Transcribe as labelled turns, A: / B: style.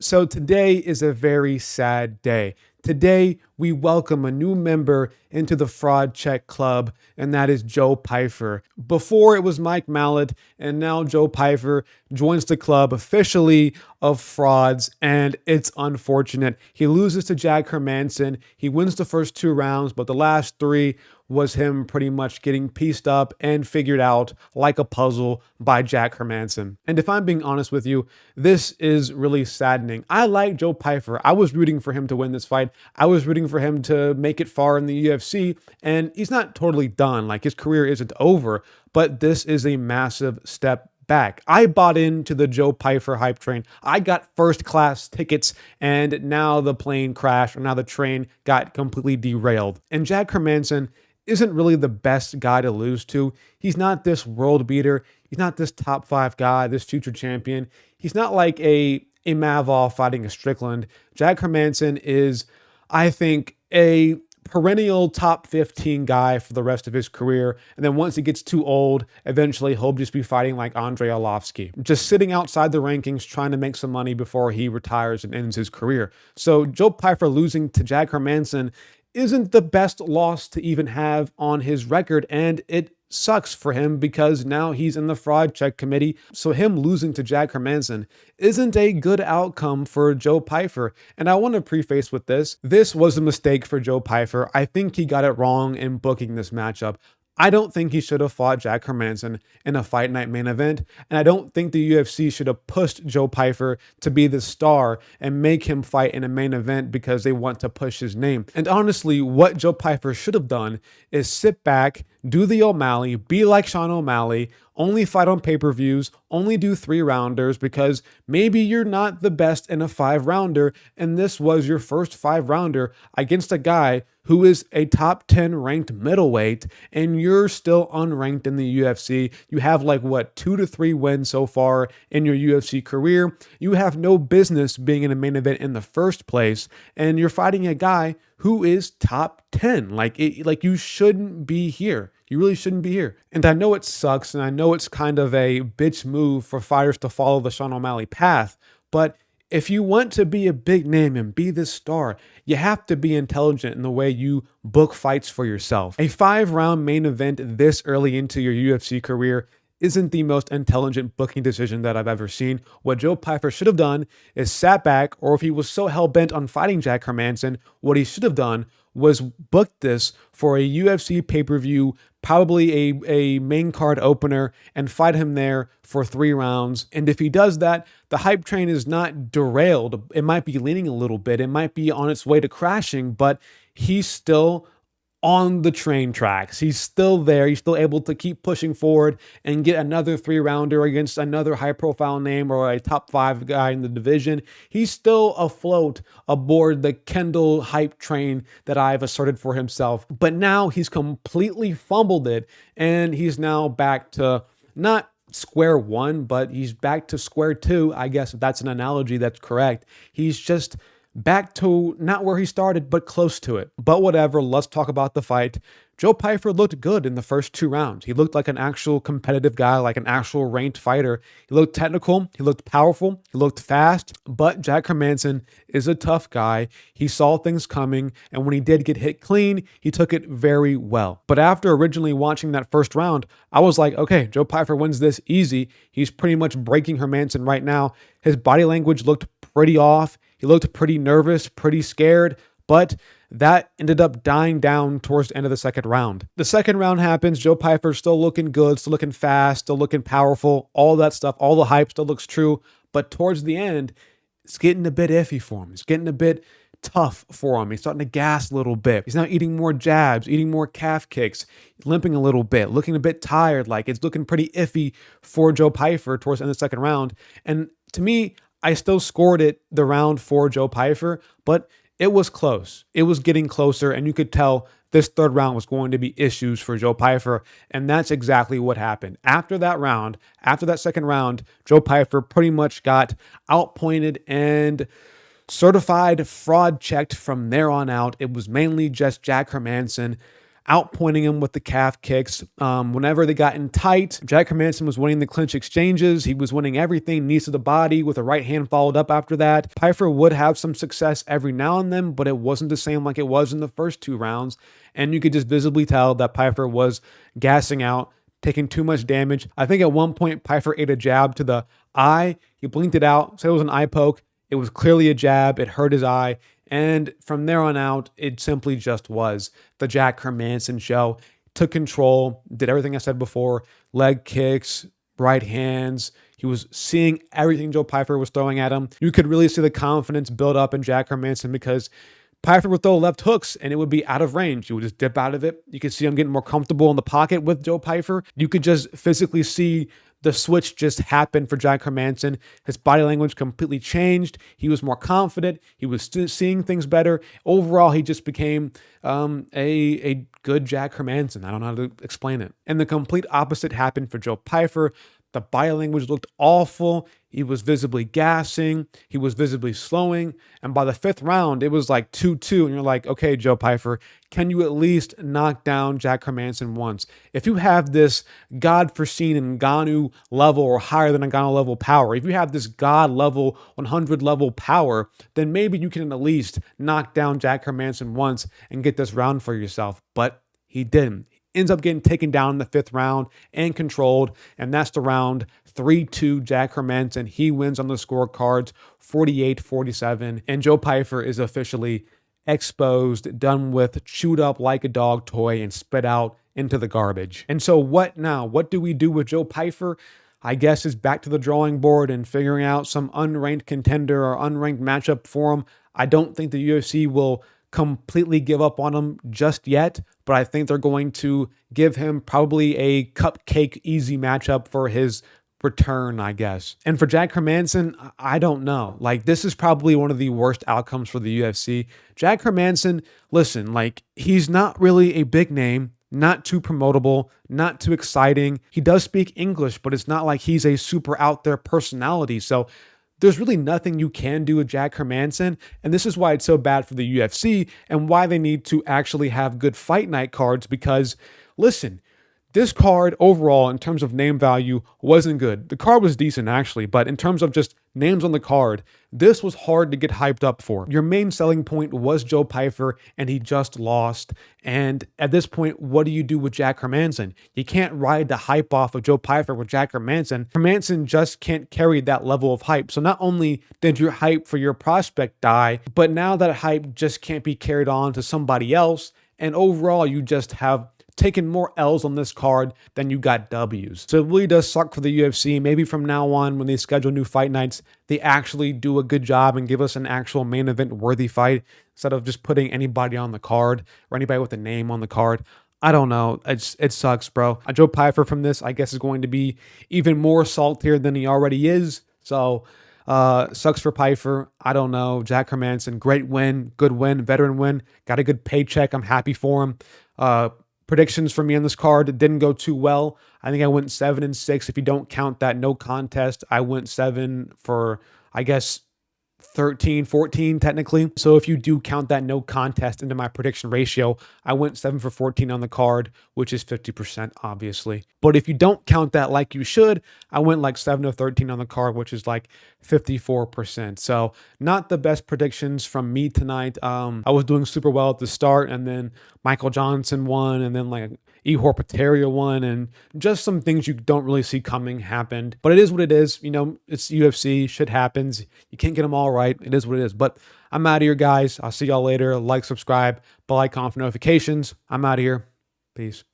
A: So today is a very sad day. Today, we welcome a new member into the Fraud Check Club, and that is Joe Pyfer. Before it was Mike Mallet, and now Joe Pyfer joins the club officially of frauds, and it's unfortunate. He loses to Jack Hermanson. He wins the first two rounds, but the last three was him pretty much getting pieced up and figured out like a puzzle by Jack Hermanson. And if I'm being honest with you, this is really saddening. I like Joe Pyfer. I was rooting for him to win this fight. I was rooting for him to make it far in the UFC, and he's not totally done. Like, his career isn't over, but this is a massive step back. I bought into the Joe Pyfer hype train. I got first class tickets, and now the plane crashed, or now the train got completely derailed. And Jack Hermanson isn't really the best guy to lose to. He's not this world beater. He's not this top five guy, this future champion. He's not like a Mavov fighting a Strickland. Jack Hermanson is, I think, a perennial top 15 guy for the rest of his career. And then once he gets too old, eventually he'll just be fighting like Andrei Arlovsky, just sitting outside the rankings trying to make some money before he retires and ends his career. So Joe Pyfer losing to Jack Hermanson isn't the best loss to even have on his record, and it sucks for him because now he's in the fraud check committee. So him losing to Jack Hermanson isn't a good outcome for Joe Pyfer. And I want to preface with this. This was a mistake for Joe Pyfer. I think he got it wrong in booking this matchup. I don't think he should have fought Jack Hermanson in a fight night main event, and I don't think the UFC should have pushed Joe Pyfer to be the star and make him fight in a main event because they want to push his name. And honestly, what Joe Pyfer should have done is sit back, do the O'Malley, be like Sean O'Malley, only fight on pay-per-views, only do 3-rounders because maybe you're not the best in a 5-rounder, and this was your first 5-rounder against a guy who is a top 10 ranked middleweight, and you're still unranked in the UFC. You have 2 to 3 wins so far in your UFC career. You have no business being in a main event in the first place, and you're fighting a guy who is top 10. You shouldn't be here. You really shouldn't be here. And I know it sucks, and I know it's kind of a bitch move for fighters to follow the Sean O'Malley path, but if you want to be a big name and be this star, you have to be intelligent in the way you book fights for yourself. A 5-round main event this early into your UFC career isn't the most intelligent booking decision that I've ever seen. What Joe Pyfer should have done is sat back, or if he was so hell-bent on fighting Jack Hermanson, what he should have done was booked this for a UFC pay-per-view, probably a main card opener, and fight him there for 3 rounds. And if he does that, the hype train is not derailed. It might be leaning a little bit. It might be on its way to crashing, but he's still on the train tracks. He's still there. He's still able to keep pushing forward and get another 3-rounder against another high-profile name or a top 5 guy in the division. He's still afloat aboard the Kendall hype train that I've asserted for himself. But now he's completely fumbled it, and he's now back to not square one, but he's back to square two, I guess, if that's an analogy that's correct. He's just back to not where he started, but close to it. But whatever, let's talk about the fight. Joe Pyfer looked good in the first 2 rounds. He looked like an actual competitive guy, like an actual ranked fighter. He looked technical, he looked powerful, he looked fast, but Jack Hermanson is a tough guy. He saw things coming, and when he did get hit clean, he took it very well. But after originally watching that first round, I was like, okay, Joe Pyfer wins this easy. He's pretty much breaking Hermanson right now. His body language looked pretty off. He looked pretty nervous, pretty scared, but that ended up dying down towards the end of the second round. The second round happens. Joe Pyfer still looking good, still looking fast, still looking powerful, all that stuff, all the hype still looks true. But towards the end, it's getting a bit iffy for him. It's getting a bit tough for him. He's starting to gas a little bit. He's now eating more jabs, eating more calf kicks, limping a little bit, looking a bit tired. Like, it's looking pretty iffy for Joe Pyfer towards the end of the second round. And to me, I still scored it the round for Joe Pyfer, but it was close. It was getting closer, and you could tell this third round was going to be issues for Joe Pyfer, and that's exactly what happened. After that round, after that second round, Joe Pyfer pretty much got outpointed and certified fraud checked from there on out. It was mainly just Jack Hermanson outpointing him with the calf kicks. Whenever they got in tight, Jack Hermanson was winning the clinch exchanges. He was winning everything, knees to the body with a right hand followed up after that. Pyfer would have some success every now and then, but it wasn't the same like it was in the first 2 rounds. And you could just visibly tell that Pyfer was gassing out, taking too much damage. I think at one point, Pyfer ate a jab to the eye. He blinked it out, said it was an eye poke. It was clearly a jab. It hurt his eye. And from there on out, it simply just was the Jack Hermanson show. Took control, did everything I said before, leg kicks, right hands. He was seeing everything Joe Pyfer was throwing at him. You could really see the confidence build up in Jack Hermanson because Pyfer would throw left hooks and it would be out of range. You would just dip out of it. You could see him getting more comfortable in the pocket with Joe Pyfer. You could just physically see the switch just happened for Jack Hermanson. His body language completely changed. He was more confident. He was seeing things better. Overall, he just became a good Jack Hermanson. I don't know how to explain it. And the complete opposite happened for Joe Pyfer. The body language looked awful. He was visibly gassing. He was visibly slowing. And by the 5th round, it was like 2-2. And you're like, okay, Joe Pyfer, can you at least knock down Jack Hermanson once? If you have this God-foreseen Ngannou level or higher than Ngannou level power, if you have this God level, 100 level power, then maybe you can at least knock down Jack Hermanson once and get this round for yourself. But he didn't. Ends up getting taken down in the 5th round and controlled. And that's the round. 3-2 Jack Hermanson. He wins on the scorecards 48-47. And Joe Pyfer is officially exposed, done with, chewed up like a dog toy and spit out into the garbage. And so what now? What do we do with Joe Pyfer? I guess it's back to the drawing board and figuring out some unranked contender or unranked matchup for him. I don't think the UFC will completely give up on him just yet, but I think they're going to give him probably a cupcake easy matchup for his return, I guess. And for Jack Hermanson, I don't know. Like, this is probably one of the worst outcomes for the UFC. Jack Hermanson, listen, like, he's not really a big name, not too promotable, not too exciting. He does speak English, but it's not like he's a super out there personality. So there's really nothing you can do with Jack Hermanson, and this is why it's so bad for the UFC and why they need to actually have good fight night cards because, listen, this card overall in terms of name value wasn't good. The card was decent actually, but in terms of just names on the card, this was hard to get hyped up for. Your main selling point was Joe Pyfer, and he just lost. And at this point, what do you do with Jack Hermanson? You can't ride the hype off of Joe Pyfer with Jack Hermanson. Hermanson just can't carry that level of hype. So not only did your hype for your prospect die, but now that hype just can't be carried on to somebody else. And overall, you just have taken more L's on this card than you got W's. So it really does suck for the UFC. Maybe from now on, when they schedule new fight nights, they actually do a good job and give us an actual main event worthy fight instead of just putting anybody on the card or anybody with a name on the card. I don't know. It sucks, bro. Joe Pyfer from this, I guess, is going to be even more saltier than he already is. So sucks for Pyfer. I don't know. Jack Hermanson, great win, good win, veteran win. Got a good paycheck. I'm happy for him. Predictions for me on this card, it didn't go too well. I think I went 7-6. If you don't count that no contest, I went 7 for, I guess, 13, 14 technically. So if you do count that no contest into my prediction ratio, I went 7 for 14 on the card, which is 50% obviously. But if you don't count that like you should, I went like 7 to 13 on the card, which is like 54%. So not the best predictions from me tonight. I was doing super well at the start, and then Michael Johnson won, and then like Ihor Potieria won, and just some things you don't really see coming happened. But it is what it is. You know, it's UFC. Shit happens. You can't get them all right. It is what it is. But I'm out of here, guys. I'll see y'all later. Like, subscribe, bell icon for notifications. I'm out of here. Peace.